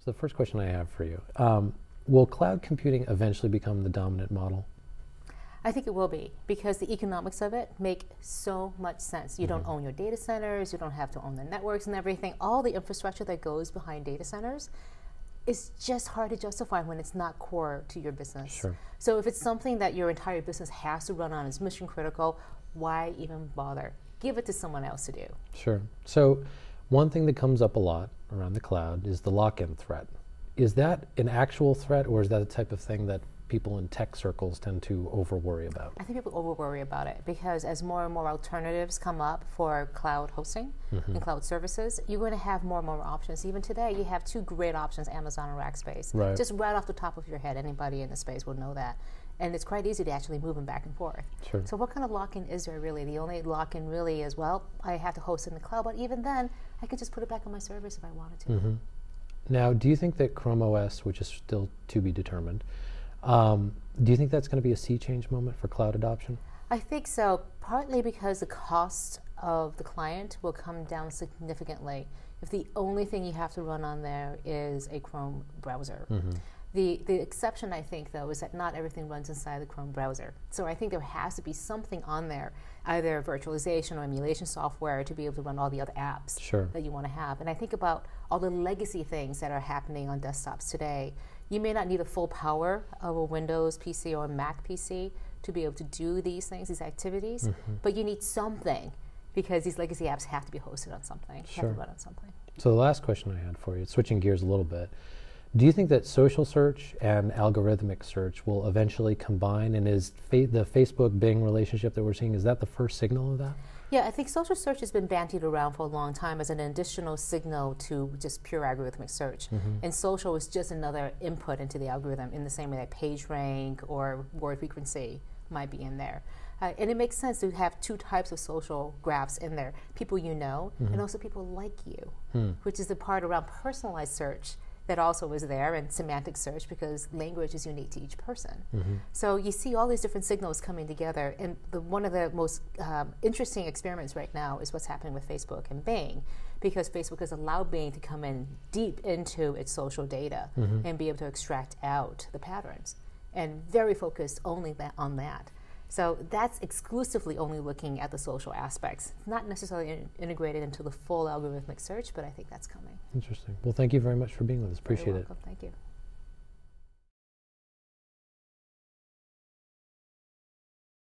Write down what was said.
So the first question I have for you, will cloud computing eventually become the dominant model? I think it will be, because the economics of it make so much sense. You don't own your data centers, you don't have to own the networks and everything. All the infrastructure that goes behind data centers is just hard to justify when it's not core to your business. Sure. So if it's something that your entire business has to run on, it's mission critical, why even bother? Give it to someone else to do. Sure. So one thing that comes up a lot around the cloud is the lock-in threat. Is that an actual threat, or is that the type of thing that people in tech circles tend to over-worry about? I think people over-worry about it, because as more and more alternatives come up for cloud hosting and cloud services, you're going to have more and more options. Even today, you have two great options, Amazon and Rackspace. Right. Just right off the top of your head, anybody in the space will know that. And it's quite easy to actually move them back and forth. Sure. So what kind of lock-in is there really? The only lock-in really is, well, I have to host in the cloud, but even then, I could just put it back on my servers if I wanted to. Now, do you think that Chrome OS, which is still to be determined, do you think that's going to be a sea change moment for cloud adoption? I think so, partly because the cost of the client will come down significantly if the only thing you have to run on there is a Chrome browser. The exception, I think, though, is that not everything runs inside the Chrome browser. So I think there has to be something on there, either virtualization or emulation software, to be able to run all the other apps that you want to have. And I think about all the legacy things that are happening on desktops today. You may not need the full power of a Windows PC or a Mac PC to be able to do these things, these activities, but you need something, because these legacy apps have to be hosted on something, have to run on something. So the last question I had for you, switching gears a little bit, do you think that social search and algorithmic search will eventually combine, and is the Facebook-Bing relationship that we're seeing, is that the first signal of that? Yeah, I think social search has been bandied around for a long time as an additional signal to just pure algorithmic search. And social is just another input into the algorithm, in the same way that page rank or word frequency might be in there. And it makes sense to have two types of social graphs in there. People you know, and also people like you, which is the part around personalized search that also is there, and semantic search, because language is unique to each person. So you see all these different signals coming together, and one of the most interesting experiments right now is what's happening with Facebook and Bing, because Facebook has allowed Bing to come in deep into its social data and be able to extract out the patterns, and very focused only on that. So that's exclusively only looking at the social aspects, not necessarily integrated into the full algorithmic search, but I think that's coming. Interesting. Well, thank you very much for being with us. Appreciate it. Thank you.